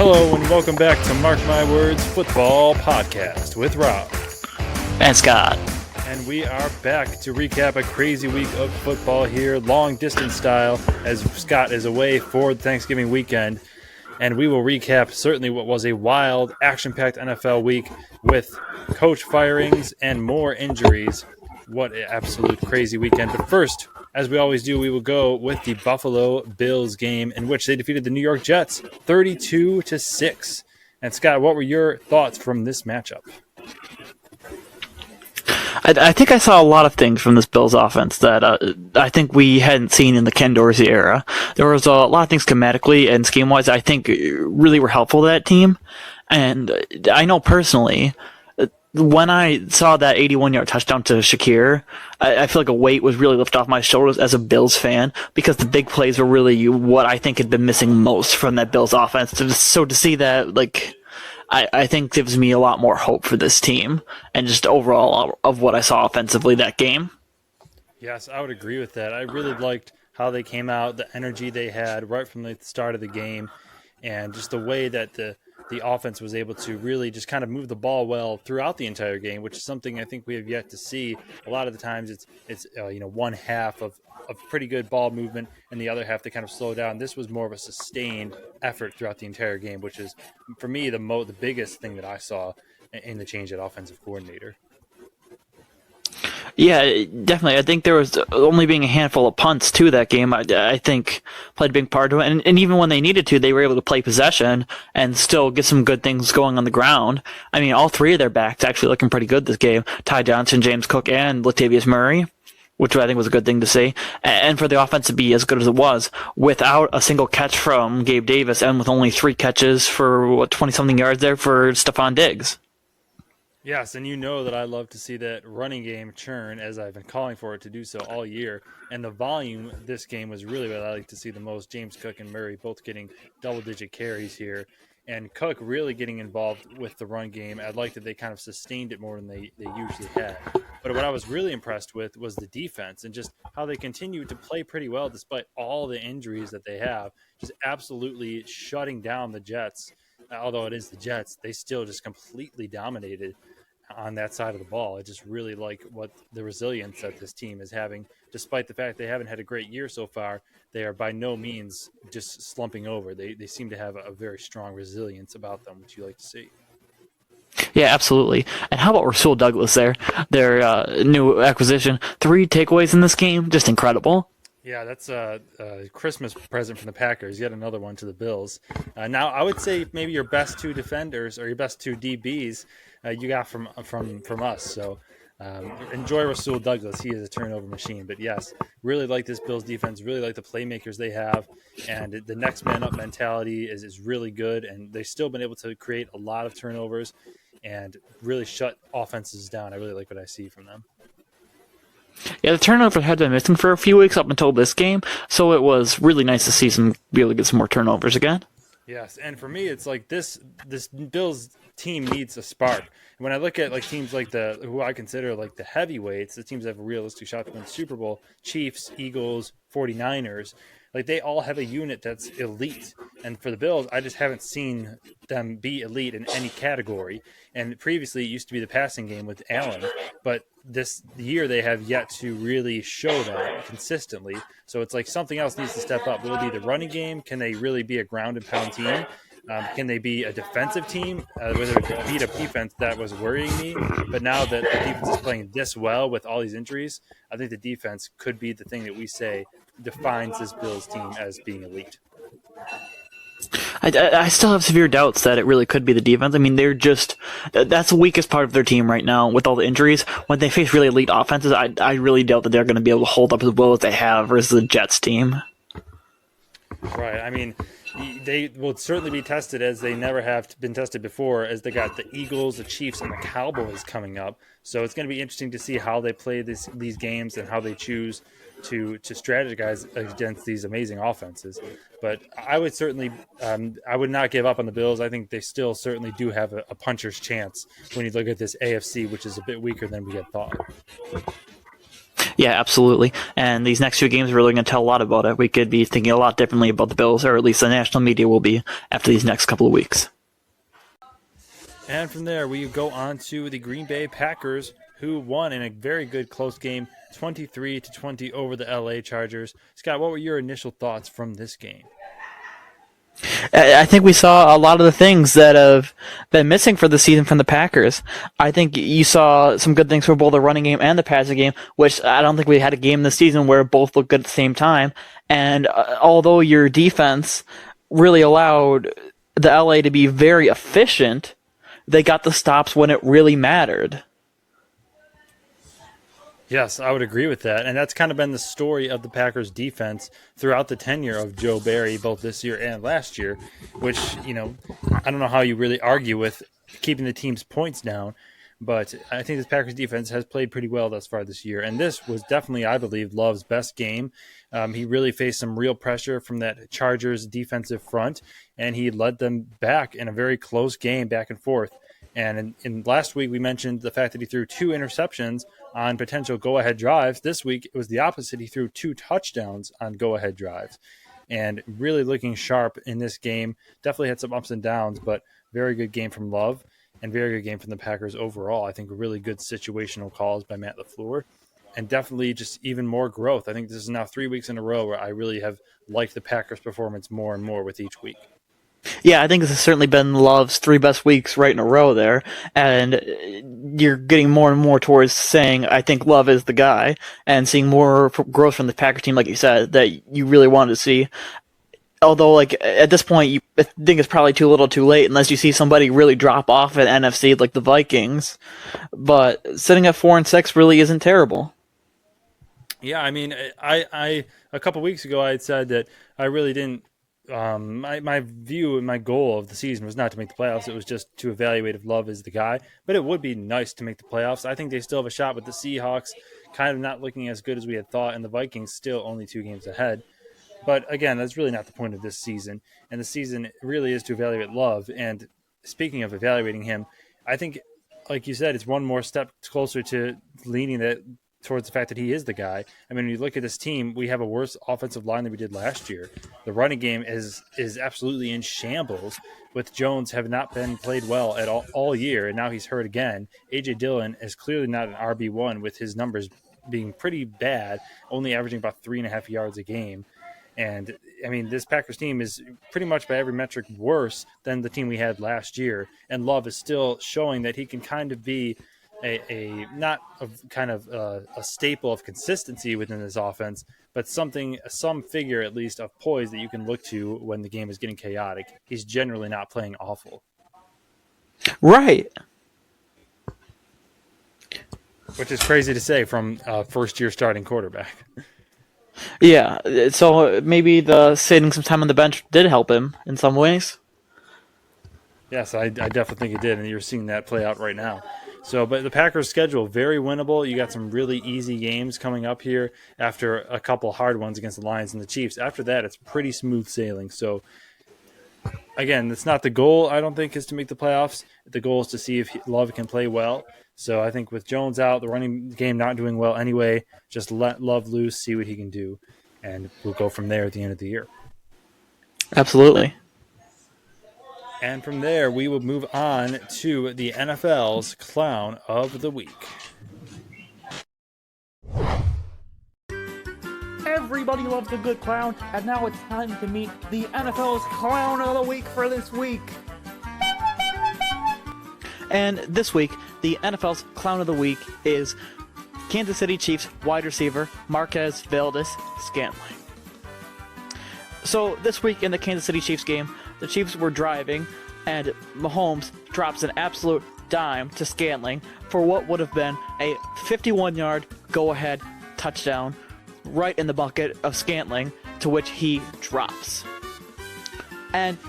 Hello and welcome back to Mark My Words Football Podcast with Rob. And Scott. And we are back to recap a crazy week of football here, long distance style, as Scott is away for Thanksgiving weekend. And we will recap certainly what was a wild, action-packed NFL week with coach firings and more injuries. What an absolute crazy weekend. But first, as we always do, we will go with the Buffalo Bills game in which they defeated the New York Jets 32-6. And Scott, what were your thoughts from this matchup? I think I saw a lot of things from this Bills offense that I think we hadn't seen in the Ken Dorsey era. There was a lot of things schematically and scheme-wise I think really were helpful to that team. And I know personally, when I saw that 81-yard touchdown to Shakir, I feel like a weight was really lifted off my shoulders as a Bills fan because the big plays were really what I think had been missing most from that Bills offense. So to see that, I think gives me a lot more hope for this team and just overall of what I saw offensively that game. Yes, I would agree with that. I really liked how they came out, the energy they had right from the start of the game, and just the way that the offense was able to really just kind of move the ball well throughout the entire game, which is something I think we have yet to see. A lot of the times it's one half of pretty good ball movement and the other half they kind of slow down. This was more of a sustained effort throughout the entire game, which is for me the biggest thing that I saw in the change at offensive coordinator. Yeah, definitely. I think there was only being a handful of punts to that game. I think played a big part of it. And even when they needed to, they were able to play possession and still get some good things going on the ground. I mean, all three of their backs actually looking pretty good this game. Ty Johnson, James Cook, and Latavius Murray, which I think was a good thing to see. And for the offense to be as good as it was without a single catch from Gabe Davis and with only 3 catches for 20-something yards there for Stephon Diggs. Yes, and you know that I love to see that running game churn, as I've been calling for it to do so all year. And the volume this game was really what I like to see the most. James Cook and Murray both getting double-digit carries here. And Cook really getting involved with the run game. I like that they kind of sustained it more than they usually had. But what I was really impressed with was the defense and just how they continue to play pretty well despite all the injuries that they have. Just absolutely shutting down the Jets. Although it is the Jets, they still just completely dominated on that side of the ball. I just really like what the resilience that this team is having, despite the fact they haven't had a great year so far. They are by no means just slumping over. They seem to have a very strong resilience about them, which you like to see. Yeah, absolutely. And how about Rasul Douglas there? Their new acquisition. 3 takeaways in this game. Just incredible. Yeah, that's a Christmas present from the Packers. Yet another one to the Bills. Now, I would say maybe your best 2 defenders or your best 2 DBs you got from us. So enjoy Rasul Douglas. He is a turnover machine. But yes, really like this Bills defense. Really like the playmakers they have, and the next man up mentality is really good. And they've still been able to create a lot of turnovers and really shut offenses down. I really like what I see from them. Yeah, the turnover had been missing for a few weeks up until this game, so it was really nice to see be able to get some more turnovers again. Yes, and for me, it's like this Bills team needs a spark. When I look at teams like who I consider like the heavyweights, the teams that have a realistic shot to win the Super Bowl, Chiefs, Eagles, 49ers, they all have a unit that's elite. And for the Bills, I just haven't seen them be elite in any category. And previously, it used to be the passing game with Allen, but this year they have yet to really show that consistently. So it's like something else needs to step up. Will it be the running game? Can they really be a ground and pound team? Can they be a defensive team? Whether it beat a defense that was worrying me, but now that the defense is playing this well with all these injuries, I think the defense could be the thing that we say defines this Bills team as being elite. I still have severe doubts that it really could be the defense. I mean, that's the weakest part of their team right now with all the injuries. When they face really elite offenses, I really doubt that they're going to be able to hold up as well as they have versus the Jets team. Right. I mean, they will certainly be tested as they never have been tested before, as they got the Eagles, the Chiefs, and the Cowboys coming up. So it's going to be interesting to see how they play these games and how they choose to strategize against these amazing offenses. But I would certainly I would not give up on the Bills. I think they still certainly do have a puncher's chance when you look at this AFC, which is a bit weaker than we had thought. Yeah, absolutely. And these next few games are really going to tell a lot about it. We could be thinking a lot differently about the Bills, or at least the national media will be after these next couple of weeks. And from there, we go on to the Green Bay Packers, who won in a very good close game, 23-20 over the LA Chargers. Scott, what were your initial thoughts from this game? I think we saw a lot of the things that have been missing for the season from the Packers. I think you saw some good things for both the running game and the passing game, which I don't think we had a game this season where both looked good at the same time. And although your defense really allowed the LA to be very efficient, they got the stops when it really mattered. Yes, I would agree with that. And that's kind of been the story of the Packers defense throughout the tenure of Joe Barry, both this year and last year, which, I don't know how you really argue with keeping the team's points down, but I think the Packers defense has played pretty well thus far this year. And this was definitely, I believe, Love's best game. He really faced some real pressure from that Chargers defensive front, and he led them back in a very close game back and forth. And in last week, we mentioned the fact that he threw 2 interceptions on potential go-ahead drives. This week, it was the opposite. He threw 2 touchdowns on go-ahead drives. And really looking sharp in this game. Definitely had some ups and downs, but very good game from Love and very good game from the Packers overall. I think really good situational calls by Matt LaFleur. And definitely just even more growth. I think this is now 3 weeks in a row where I really have liked the Packers' performance more and more with each week. Yeah, I think this has certainly been Love's 3 best weeks right in a row there, and you're getting more and more towards saying, I think Love is the guy, and seeing more growth from the Packers team, like you said, that you really wanted to see. Although, at this point, I think it's probably too little too late, unless you see somebody really drop off at NFC like the Vikings. But sitting at 4-6 really isn't terrible. Yeah, I mean, I a couple weeks ago I had said that I really didn't. My view and my goal of the season was not to make the playoffs. It was just to evaluate if Love is the guy. But it would be nice to make the playoffs. I think they still have a shot with the Seahawks kind of not looking as good as we had thought, and the Vikings still only 2 games ahead. But again, that's really not the point of this season. And the season really is to evaluate Love. And speaking of evaluating him, I think, like you said, it's one more step closer to leaning that towards the fact that he is the guy. I mean, when you look at this team, we have a worse offensive line than we did last year. The running game is absolutely in shambles, with Jones have not been played well at all year, and now he's hurt again. A.J. Dillon is clearly not an RB1, with his numbers being pretty bad, only averaging about 3.5 yards a game. And, I mean, this Packers team is pretty much by every metric worse than the team we had last year, and Love is still showing that he can kind of be a staple of consistency within this offense, but some figure at least of poise that you can look to when the game is getting chaotic. He's generally not playing awful. Right. Which is crazy to say from a first-year starting quarterback. Yeah, so maybe the sitting some time on the bench did help him in some ways. Yes, I definitely think it did, and you're seeing that play out right now. So, but the Packers' schedule, very winnable. You got some really easy games coming up here after a couple hard ones against the Lions and the Chiefs. After that, it's pretty smooth sailing. So, again, it's not the goal, I don't think, is to make the playoffs. The goal is to see if Love can play well. So I think with Jones out, the running game not doing well anyway, just let Love loose, see what he can do, and we'll go from there at the end of the year. Absolutely. And from there, we will move on to the NFL's Clown of the Week. Everybody loves a good clown, and now it's time to meet the NFL's Clown of the Week for this week. And this week, the NFL's Clown of the Week is Kansas City Chiefs wide receiver Marquez Valdes-Scantling. So this week in the Kansas City Chiefs game, the Chiefs were driving, and Mahomes drops an absolute dime to Scantling for what would have been a 51-yard go-ahead touchdown right in the bucket of Scantling, to which he drops. And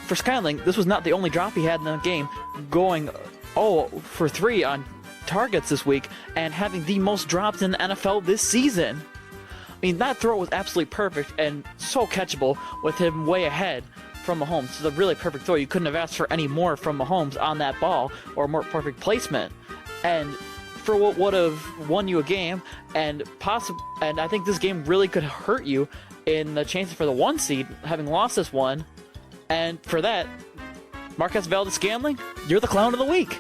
for Scantling, this was not the only drop he had in the game, going 0 for 3 on targets this week and having the most drops in the NFL this season. I mean, that throw was absolutely perfect and so catchable with him way ahead from Mahomes. It's a really perfect throw. You couldn't have asked for any more from Mahomes on that ball, or more perfect placement. And for what would have won you a game, and I think this game really could hurt you in the chances for the 1 seed, having lost this one. And for that, Marquez Valdes-Scantling, you're the clown of the week.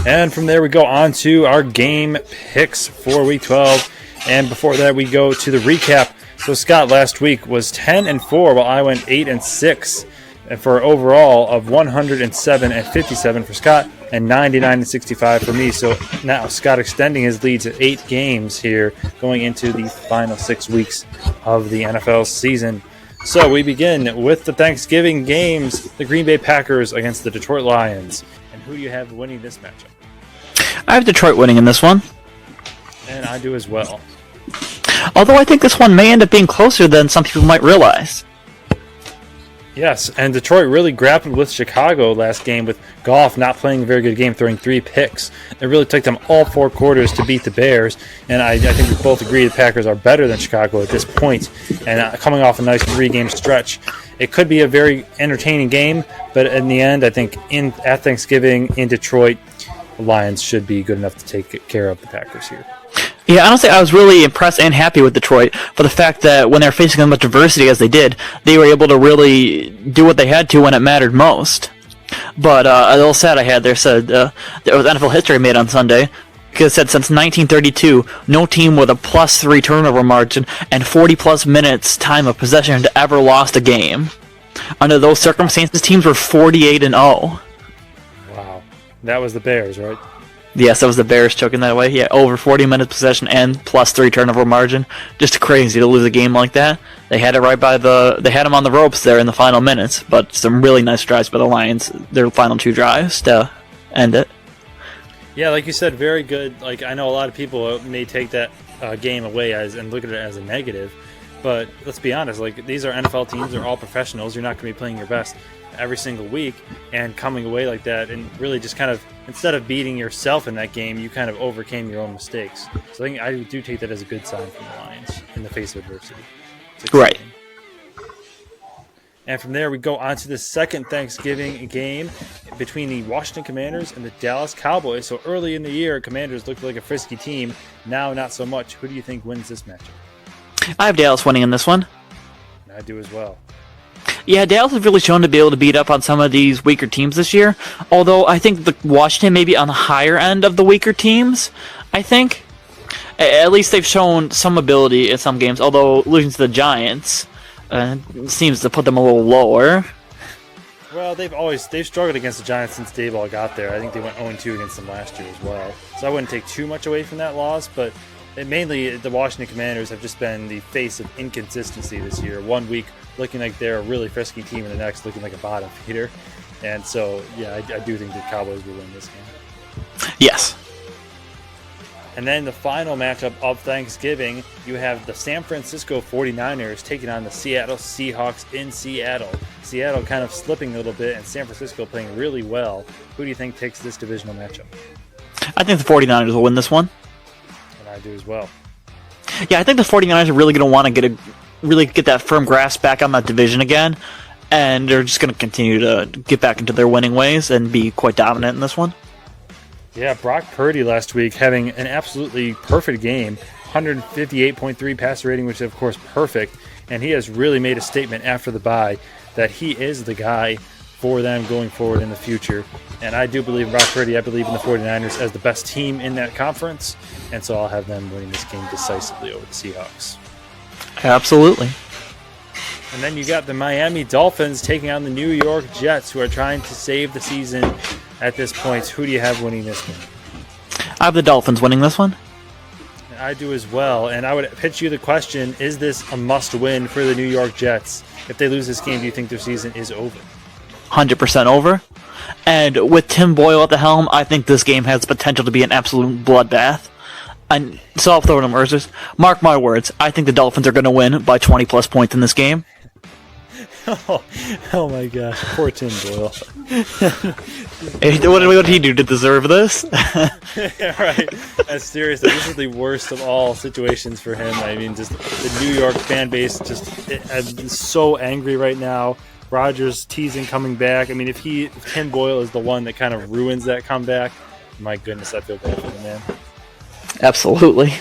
And from there, we go on to our game picks for Week 12. And before that, we go to the recap. So Scott last week was 10-4, while I went 8-6, and for overall of 107-57 for Scott, and 99-65 for me. So now Scott extending his lead to 8 games here, going into the final 6 weeks of the NFL season. So we begin with the Thanksgiving games: the Green Bay Packers against the Detroit Lions. And who do you have winning this matchup? I have Detroit winning in this one. And I do as well. Although I think this one may end up being closer than some people might realize. Yes, and Detroit really grappled with Chicago last game, with Goff not playing a very good game, throwing 3 picks. It really took them all 4 quarters to beat the Bears, and I think we both agree the Packers are better than Chicago at this point, and coming off a nice 3-game stretch. It could be a very entertaining game, but in the end, I think at Thanksgiving in Detroit, the Lions should be good enough to take care of the Packers here. Yeah, honestly, I was really impressed and happy with Detroit for the fact that when they're facing as much adversity as they did, they were able to really do what they had to when it mattered most. But a little sad I had there said there was NFL history made on Sunday, because it said since 1932, no team with a +3 turnover margin and 40-plus minutes time of possession had ever lost a game. Under those circumstances, teams were 48-0. Wow. That was the Bears, right? Yes, that was the Bears choking that way. Yeah, over 40 minutes possession and +3 turnover margin. Just crazy to lose a game like that. They had it right by they had them on the ropes there in the final minutes, but some really nice drives by the Lions, their final 2 drives to end it. Yeah, like you said, very good. Like, I know a lot of people may take that game away and look at it as a negative, but let's be honest, like, these are NFL teams, they're all professionals. You're not going to be playing your best every single week, and coming away like that and really just kind of, instead of beating yourself in that game, you kind of overcame your own mistakes. So I think I do take that as a good sign from the Lions in the face of adversity. Right. And from there, we go on to the second Thanksgiving game between the Washington Commanders and the Dallas Cowboys. So early in the year, Commanders looked like a frisky team. Now, not so much. Who do you think wins this matchup? I have Dallas winning in this one. I do as well. Yeah, Dallas has really shown to be able to beat up on some of these weaker teams this year. Although I think the Washington may be on the higher end of the weaker teams. I think at least they've shown some ability in some games. Although losing to the Giants seems to put them a little lower. Well, they've struggled against the Giants since Daboll got there. I think they went 0-2 against them last year as well. So I wouldn't take too much away from that loss, but mainly the Washington Commanders have just been the face of inconsistency this year. 1 week looking like they're a really frisky team, and the next looking like a bottom feeder. And so, yeah, I do think the Cowboys will win this game. Yes. And then the final matchup of Thanksgiving, you have the San Francisco 49ers taking on the Seattle Seahawks in Seattle. Seattle kind of slipping a little bit, and San Francisco playing really well. Who do you think takes this divisional matchup? I think the 49ers will win this one. And I do as well. Yeah, I think the 49ers are really going to want to get that firm grasp back on that division again, and they're just going to continue to get back into their winning ways and be quite dominant in this one. Yeah, Brock Purdy last week having an absolutely perfect game, 158.3 passer rating, which is, of course, perfect, and he has really made a statement after the bye that he is the guy for them going forward in the future. And I do believe in Brock Purdy. I believe in the 49ers as the best team in that conference, and so I'll have them winning this game decisively over the Seahawks. Absolutely. And then you got the Miami Dolphins taking on the New York Jets, who are trying to save the season at this point. Who do you have winning this one? I have the Dolphins winning this one. I do as well, and I would pitch you the question, is this a must-win for the New York Jets? If they lose this game, do you think their season is over? 100% over. And with Tim Boyle at the helm, I think this game has potential to be an absolute bloodbath. And so I'll throw it in Mercer's. Mark my words, I think the Dolphins are going to win by 20-plus points in this game. Oh my gosh, poor Tim Boyle. What did he do to deserve this? Yeah, right. Seriously, this is the worst of all situations for him. I mean, just the New York fan base is so angry right now. Rodgers teasing coming back. I mean, if Tim Boyle is the one that kind of ruins that comeback, my goodness, I feel bad for the man. Absolutely.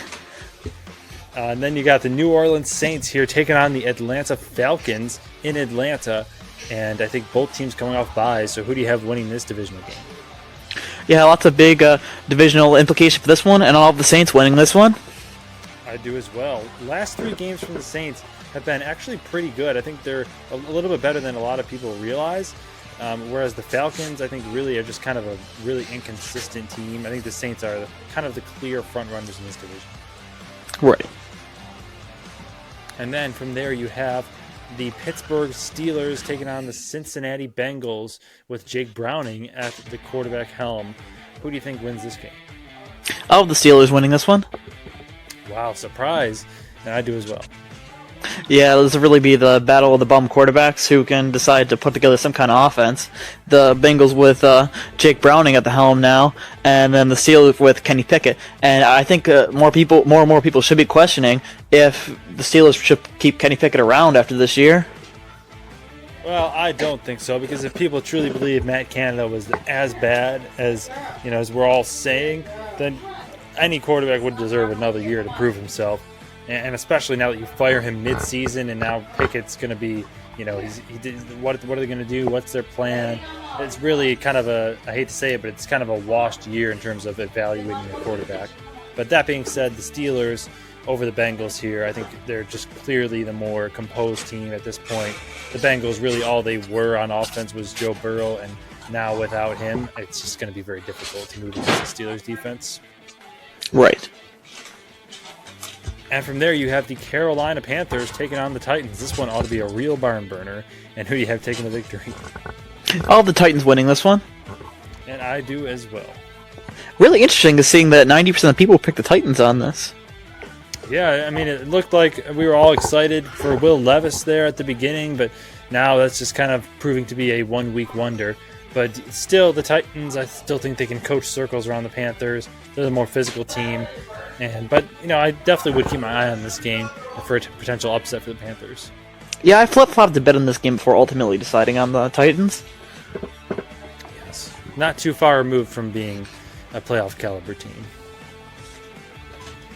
And then you got the New Orleans Saints here taking on the Atlanta Falcons in Atlanta. And I think both teams coming off byes. So who do you have winning this divisional game? Yeah, lots of big divisional implication for this one, and all of the Saints winning this one. I do as well. Last 3 games from the Saints have been actually pretty good. I think they're a little bit better than a lot of people realize. Whereas the Falcons, I think, really are just kind of a really inconsistent team. I think the Saints are kind of the clear front runners in this division. Right. And then from there you have the Pittsburgh Steelers taking on the Cincinnati Bengals with Jake Browning at the quarterback helm. Who do you think wins this game? All of the Steelers winning this one. Wow, surprise. And I do as well. Yeah, this will really be the battle of the bum quarterbacks who can decide to put together some kind of offense. The Bengals with Jake Browning at the helm now, and then the Steelers with Kenny Pickett. And I think more and more people should be questioning if the Steelers should keep Kenny Pickett around after this year. Well, I don't think so, because if people truly believe Matt Canada was as bad as as we're all saying, then any quarterback would deserve another year to prove himself. And especially now that you fire him mid-season, and now Pickett's going to be, what are they going to do? What's their plan? It's really kind of I hate to say it, but it's kind of a washed year in terms of evaluating your quarterback. But that being said, the Steelers over the Bengals here, I think they're just clearly the more composed team at this point. The Bengals, really all they were on offense was Joe Burrow, and now without him, it's just going to be very difficult to move against the Steelers defense. Right. And from there, you have the Carolina Panthers taking on the Titans. This one ought to be a real barn burner. And who do you have taking the victory? All the Titans winning this one. And I do as well. Really interesting to seeing that 90% of people picked the Titans on this. Yeah, I mean, it looked like we were all excited for Will Levis there at the beginning, but now that's just kind of proving to be a one-week wonder. But still, the Titans, I still think they can coach circles around the Panthers. They're the more physical team. But I definitely would keep my eye on this game for a potential upset for the Panthers. Yeah, I flip-flopped a bit on this game before ultimately deciding on the Titans. Yes. Not too far removed from being a playoff caliber team.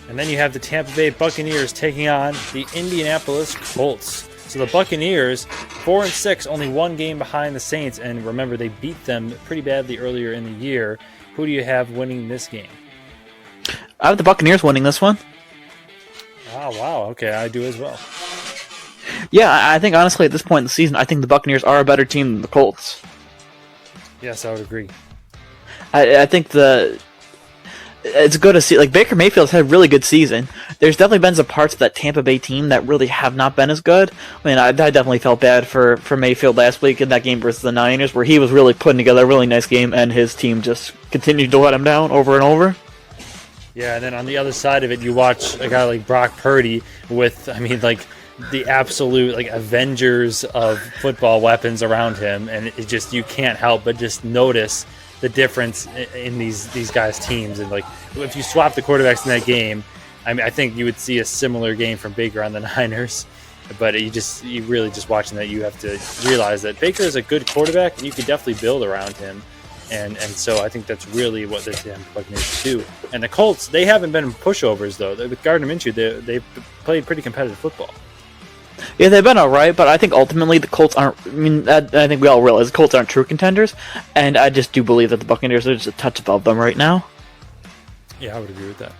And then you have the Tampa Bay Buccaneers taking on the Indianapolis Colts. So the Buccaneers, 4-6, only one game behind the Saints. And remember, they beat them pretty badly earlier in the year. Who do you have winning this game? I have the Buccaneers winning this one. Oh, wow. Okay, I do as well. Yeah, I think honestly at this point in the season, I think the Buccaneers are a better team than the Colts. Yes, I would agree. I think it's good to see. Like, Baker Mayfield's had a really good season. There's definitely been some parts of that Tampa Bay team that really have not been as good. I mean, I definitely felt bad for Mayfield last week in that game versus the Niners, where he was really putting together a really nice game, and his team just continued to let him down over and over. Yeah, and then on the other side of it, you watch a guy like Brock Purdy with, the absolute Avengers of football weapons around him, and it just, you can't help but just notice the difference in these guys' teams. And if you swap the quarterbacks in that game, I think you would see a similar game from Baker on the Niners. But you really just watching that, you have to realize that Baker is a good quarterback, and you could definitely build around him. And so I think that's really what the Tampa Buccaneers do. And the Colts, they haven't been pushovers, though. With Gardner Minshew, they've played pretty competitive football. Yeah, they've been alright, but I think ultimately the Colts aren't... I think we all realize the Colts aren't true contenders, and I just do believe that the Buccaneers are just a touch above them right now. Yeah, I would agree with that.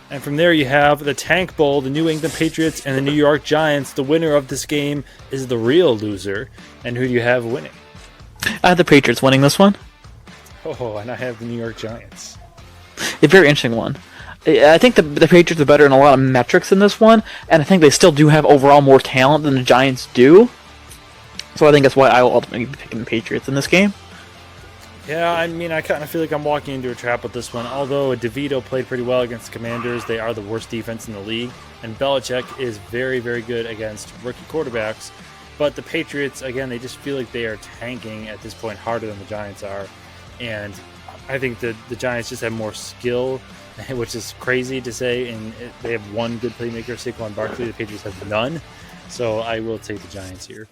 And from there you have the Tank Bowl, the New England Patriots and the New York Giants. The winner of this game is the real loser. And who do you have winning? I have the Patriots winning this one. Oh, and I have the New York Giants. A very interesting one. I think the Patriots are better in a lot of metrics in this one, and I think they still do have overall more talent than the Giants do. So I think that's why I will ultimately be picking the Patriots in this game. Yeah, I kind of feel like I'm walking into a trap with this one. Although DeVito played pretty well against the Commanders, they are the worst defense in the league. And Belichick is very, very good against rookie quarterbacks. But the Patriots, again, they just feel like they are tanking at this point harder than the Giants are. And I think that the Giants just have more skill, which is crazy to say. And they have one good playmaker, Saquon Barkley. The Patriots have none. So I will take the Giants here.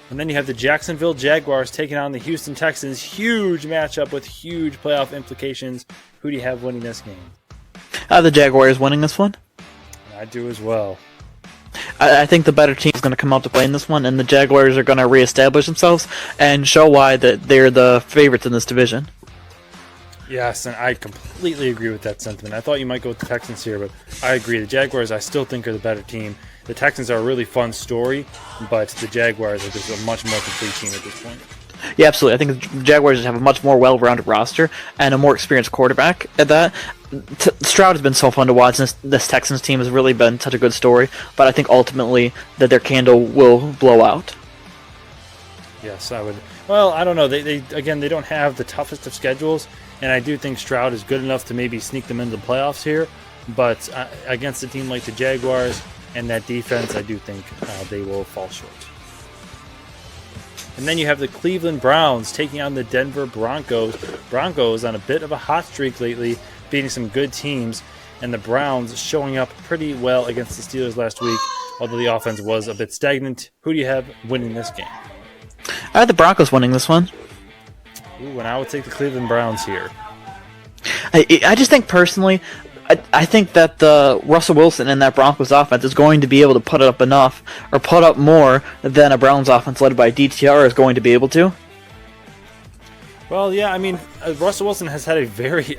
And then you have the Jacksonville Jaguars taking on the Houston Texans. Huge matchup with huge playoff implications. Who do you have winning this game? The Jaguars winning this one. I do as well. I think the better team is going to come out to play in this one, and the Jaguars are going to reestablish themselves and show why that they're the favorites in this division. Yes, and I completely agree with that sentiment. I thought you might go with the Texans here, but I agree. The Jaguars, I still think, are the better team. The Texans are a really fun story, but the Jaguars are just a much more complete team at this point. Yeah, absolutely. I think the Jaguars have a much more well-rounded roster and a more experienced quarterback at that. Stroud has been so fun to watch. This Texans team has really been such a good story, but I think ultimately that their candle will blow out. Yes, I would. Well, I don't know. They don't have the toughest of schedules, and I do think Stroud is good enough to maybe sneak them into the playoffs here. But against a team like the Jaguars and that defense, I do think they will fall short. And then you have the Cleveland Browns taking on the Denver Broncos. Broncos on a bit of a hot streak lately, beating some good teams, and the Browns showing up pretty well against the Steelers last week, although the offense was a bit stagnant. Who do you have winning this game? I have the Broncos winning this one. Ooh, and I would take the Cleveland Browns here. I just think personally, I think that the Russell Wilson and that Broncos offense is going to be able to put up enough or put up more than a Browns offense led by DTR is going to be able to. Well, yeah, I mean, Russell Wilson has had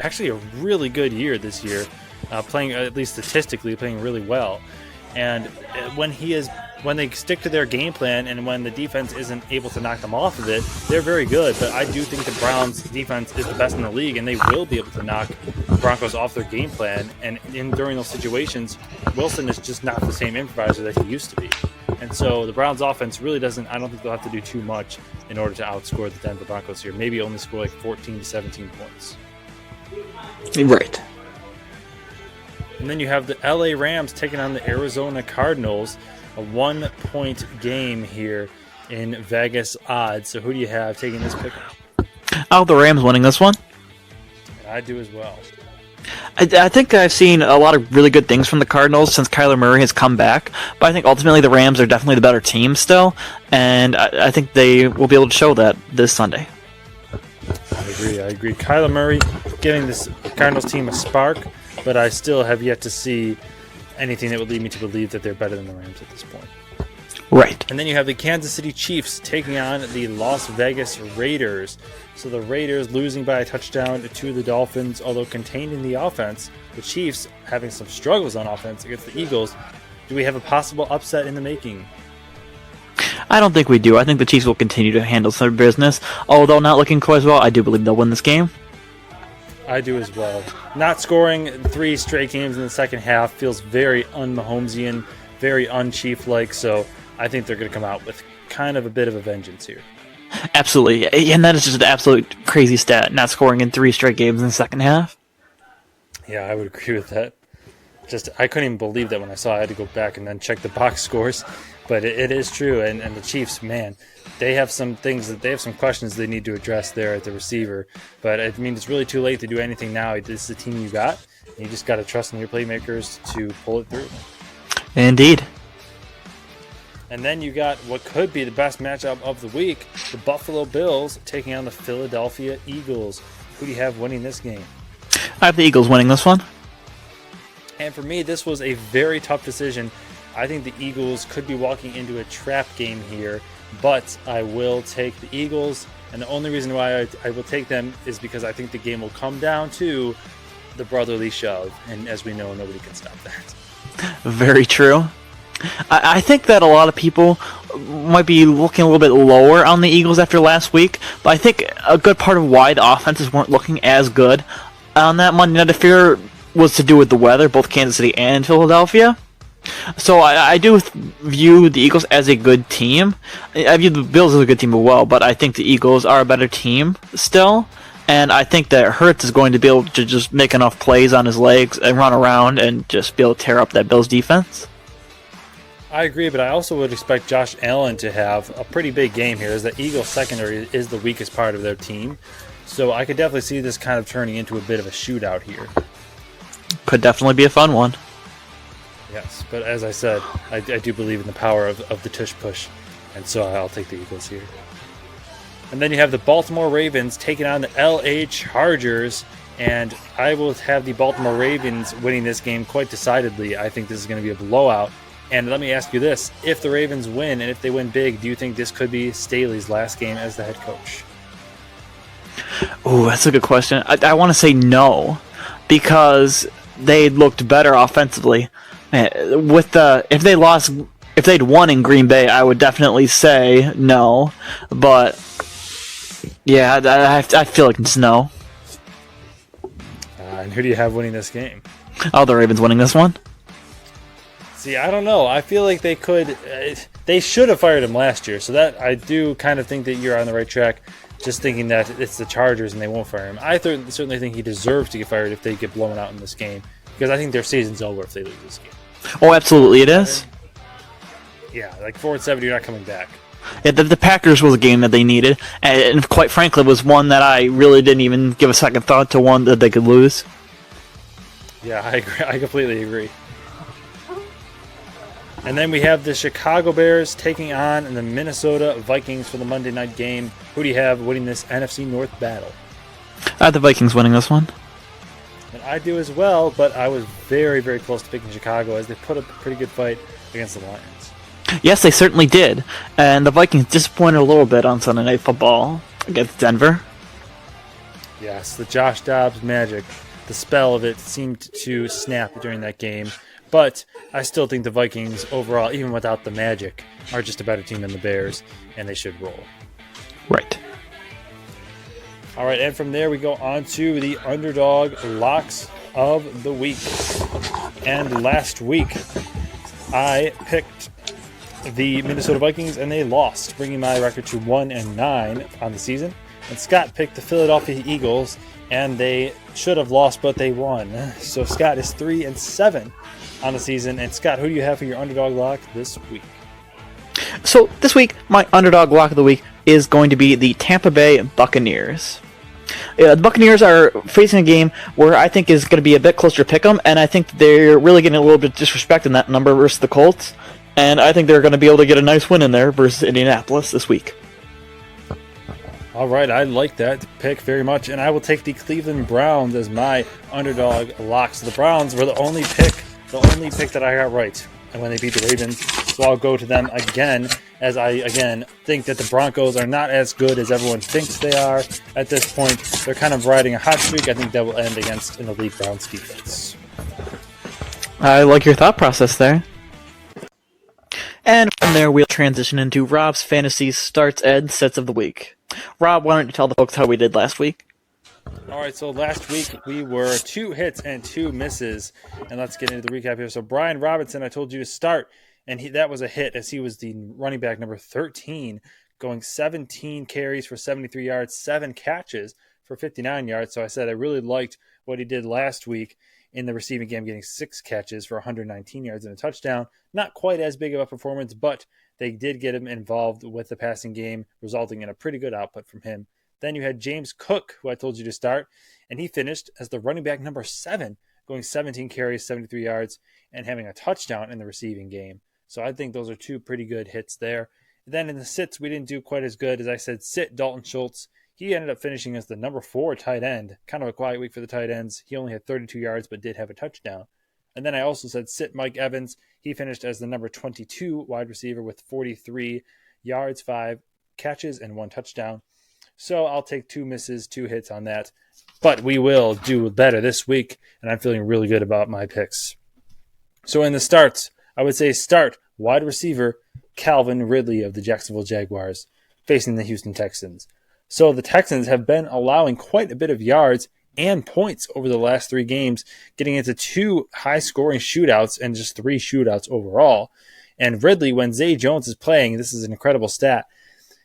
actually a really good year this year, playing, at least statistically, playing really well. And when they stick to their game plan and when the defense isn't able to knock them off of it, they're very good. But I do think the Browns' defense is the best in the league, and they will be able to knock the Broncos off their game plan. And during those situations, Wilson is just not the same improviser that he used to be. And so the Browns' offense really doesn't, I don't think they'll have to do too much in order to outscore the Denver Broncos here. Maybe only score like 14 to 17 points. Right. And then you have the LA Rams taking on the Arizona Cardinals. A 1-point game here in Vegas odds. So who do you have taking this pick? I have the Rams winning this one. I do as well. I think I've seen a lot of really good things from the Cardinals since Kyler Murray has come back, but I think ultimately the Rams are definitely the better team still, and I think they will be able to show that this Sunday. I agree. Kyler Murray giving this Cardinals team a spark, but I still have yet to see anything that would lead me to believe that they're better than the Rams at this point. Right. And then you have the Kansas City Chiefs taking on the Las Vegas Raiders. So the Raiders losing by a touchdown to the Dolphins, although contained in the offense. The Chiefs having some struggles on offense against the Eagles. Do we have a possible upset in the making? I don't think we do. I think the Chiefs will continue to handle their business. Although not looking quite as well, I do believe they'll win this game. I do as well. Not scoring 3 straight games in the second half feels very un-Mahomesian, very un-Chief-like, so I think they're going to come out with kind of a bit of a vengeance here. Absolutely, and that is just an absolute crazy stat, not scoring in 3 straight games in the second half. Yeah, I would agree with that. I couldn't even believe that when I saw it. I had to go back and then check the box scores, but it is true, and the Chiefs, man, they have some questions they need to address there at the receiver. But I mean, it's really too late to do anything now. This is the team you got. And you just got to trust in your playmakers to pull it through. Indeed. And then you got what could be the best matchup of the week: the Buffalo Bills taking on the Philadelphia Eagles. Who do you have winning this game? I have the Eagles winning this one. And for me, this was a very tough decision. I think the Eagles could be walking into a trap game here, but I will take the Eagles. And the only reason why I will take them is because I think the game will come down to the brotherly shove. And as we know, nobody can stop that. Very true. I think that a lot of people might be looking a little bit lower on the Eagles after last week, but I think a good part of why the offenses weren't looking as good on that Monday Night Affair was to do with the weather, both Kansas City and Philadelphia. So I do view the Eagles as a good team. I view the Bills as a good team as well, but I think the Eagles are a better team still. And I think that Hurts is going to be able to just make enough plays on his legs and run around and just be able to tear up that Bills defense. I agree, but I also would expect Josh Allen to have a pretty big game here, as the Eagles secondary is the weakest part of their team. So I could definitely see this kind of turning into a bit of a shootout here. Could definitely be a fun one. Yes, but as I said, I do believe in the power of the tush push And so I'll take the Eagles here. And then you have the Baltimore Ravens taking on the LA Chargers. And I will have the Baltimore Ravens winning this game quite decidedly. I think this is going to be a blowout. And let me ask you this. If the Ravens win, and if they win big, do you think this could be Staley's last game as the head coach? Oh, that's a good question. I want to say no, because they looked better offensively. If they'd won in Green Bay, I would definitely say no. But yeah, I feel like it's no. And who do you have winning this game? Oh, the Ravens winning this one? See, I don't know. I feel like they could. They should have fired him last year. So that I do kind of think that you're on the right track. Just thinking that it's the Chargers and they won't fire him. I certainly think he deserves to get fired if they get blown out in this game, because I think their season's over if they lose this game. Oh, absolutely, it is. Yeah, like 4-7, you're not coming back. Yeah, the Packers was a game that they needed, and quite frankly, was one that I really didn't even give a second thought to one that they could lose. Yeah, I agree. I completely agree. And then we have the Chicago Bears taking on the Minnesota Vikings for the Monday night game. Who do you have winning this NFC North battle? I have the Vikings winning this one. And I do as well, but I was very, very close to picking Chicago as they put up a pretty good fight against the Lions. Yes, they certainly did. And the Vikings disappointed a little bit on Sunday Night Football against Denver. Yes, the Josh Dobbs magic, the spell of it seemed to snap during that game. But I still think the Vikings overall, even without the magic, are just a better team than the Bears, and they should roll. Right. All right, and from there we go on to the underdog locks of the week. And last week, I picked the Minnesota Vikings, and they lost, bringing my record to 1-9 on the season. And Scott picked the Philadelphia Eagles, and they should have lost, but they won. So Scott is 3-7 on the season. And Scott, who do you have for your underdog lock this week? So this week, my underdog lock of the week is going to be the Tampa Bay Buccaneers. The Buccaneers are facing a game where I think is going to be a bit closer to pick'em, and I think they're really getting a little bit of disrespect in that number versus the Colts. And I think they're going to be able to get a nice win in there versus Indianapolis this week. All right, I like that pick very much, and I will take the Cleveland Browns as my underdog lock. So the Browns were the only pick that I got right, and when they beat the Ravens, so I'll go to them again, as I again think that the Broncos are not as good as everyone thinks they are at this point. They're kind of riding a hot streak. I think that will end against an elite Browns defense. I like your thought process there. And from there, we'll transition into Rob's Fantasy Starts and Sets of the Week. Rob, why don't you tell the folks how we did last week? All right, so last week we were 2 hits and 2 misses. And let's get into the recap here. So Brian Robinson, I told you to start, and that was a hit as he was the running back number 13, going 17 carries for 73 yards, 7 catches for 59 yards. So I said I really liked what he did last week in the receiving game, getting 6 catches for 119 yards and a touchdown. Not quite as big of a performance, but they did get him involved with the passing game, resulting in a pretty good output from him. Then you had James Cook, who I told you to start, and he finished as the running back number 7, going 17 carries, 73 yards, and having a touchdown in the receiving game. So I think those are 2 pretty good hits there. Then in the sits, we didn't do quite as good. As I said, sit Dalton Schultz. He ended up finishing as the number 4 tight end. Kind of a quiet week for the tight ends. He only had 32 yards, but did have a touchdown. And then I also said sit Mike Evans. He finished as the number 22 wide receiver with 43 yards, 5 catches, and 1 touchdown. So I'll take 2 misses, 2 hits on that. But we will do better this week, and I'm feeling really good about my picks. So in the starts, I would say start wide receiver Calvin Ridley of the Jacksonville Jaguars facing the Houston Texans. So the Texans have been allowing quite a bit of yards and points over the last 3 games, getting into 2 high-scoring shootouts and just 3 shootouts overall. And Ridley, when Zay Jones is playing, this is an incredible stat.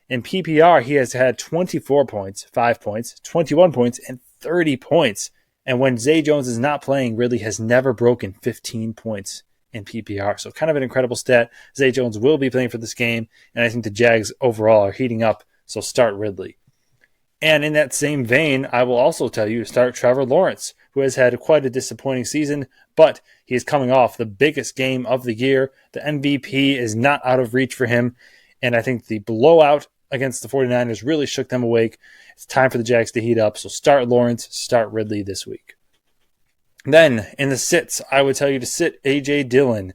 In PPR, he has had 24 points, 5 points, 21 points, and 30 points. And when Zay Jones is not playing, Ridley has never broken 15 points in PPR. So kind of an incredible stat. Zay Jones will be playing for this game, and I think the Jags overall are heating up, so start Ridley. And in that same vein, I will also tell you to start Trevor Lawrence, who has had quite a disappointing season, but he is coming off the biggest game of the year. The MVP is not out of reach for him. And I think the blowout against the 49ers really shook them awake. It's time for the Jags to heat up. So start Lawrence, start Ridley this week. Then in the sits, I would tell you to sit A.J. Dillon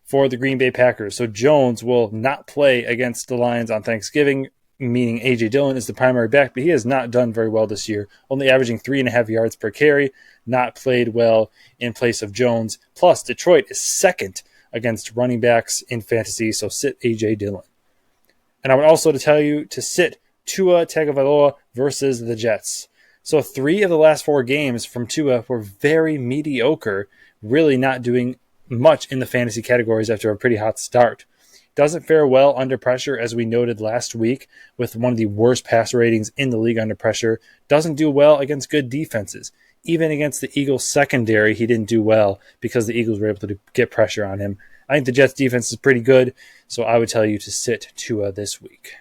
for the Green Bay Packers. So Jones will not play against the Lions on Thanksgiving, meaning A.J. Dillon is the primary back, but he has not done very well this year, only averaging 3.5 yards per carry, not played well in place of Jones. Plus, Detroit is second against running backs in fantasy, so sit A.J. Dillon. And I would also tell you to sit Tua Tagovailoa versus the Jets. So 3 of the last 4 games from Tua were very mediocre, really not doing much in the fantasy categories after a pretty hot start. Doesn't fare well under pressure, as we noted last week, with one of the worst pass ratings in the league under pressure. Doesn't do well against good defenses. Even against the Eagles secondary, he didn't do well because the Eagles were able to get pressure on him. I think the Jets defense is pretty good, so I would tell you to sit Tua this week.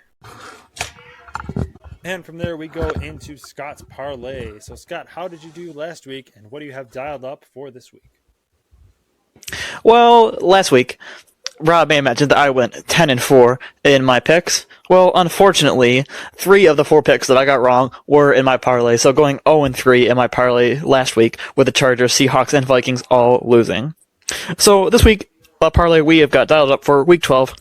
And from there, we go into Scott's parlay. So, Scott, how did you do last week, and what do you have dialed up for this week? Well, last week, Rob may have mentioned that I went 10-4 in my picks. Well, unfortunately, 3 of the 4 picks that I got wrong were in my parlay. So going 0-3 in my parlay last week with the Chargers, Seahawks, and Vikings all losing. So this week, a parlay we have got dialed up for Week 12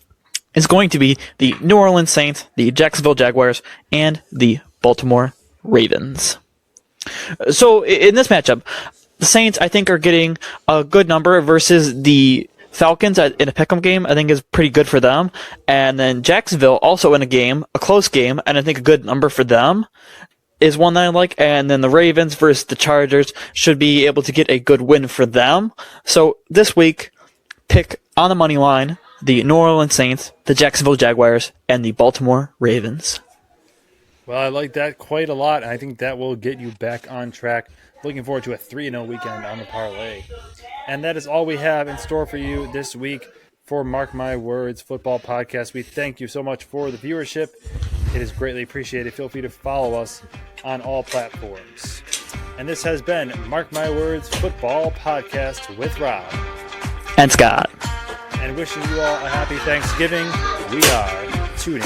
is going to be the New Orleans Saints, the Jacksonville Jaguars, and the Baltimore Ravens. So in this matchup, the Saints, I think, are getting a good number versus the Falcons in a pick'em game. I think is pretty good for them. And then Jacksonville also in a close game, and I think a good number for them is one that I like. And then the Ravens versus the Chargers should be able to get a good win for them. So this week, pick on the money line the New Orleans Saints, the Jacksonville Jaguars, and the Baltimore Ravens. Well, I like that quite a lot. I think that will get you back on track. Looking forward to a 3-0 weekend on the parlay. And that is all we have in store for you this week for Mark My Words Football Podcast. We thank you so much for the viewership. It is greatly appreciated. Feel free to follow us on all platforms. And this has been Mark My Words Football Podcast with Rob And Scott. And wishing you all a happy Thanksgiving. We are tuning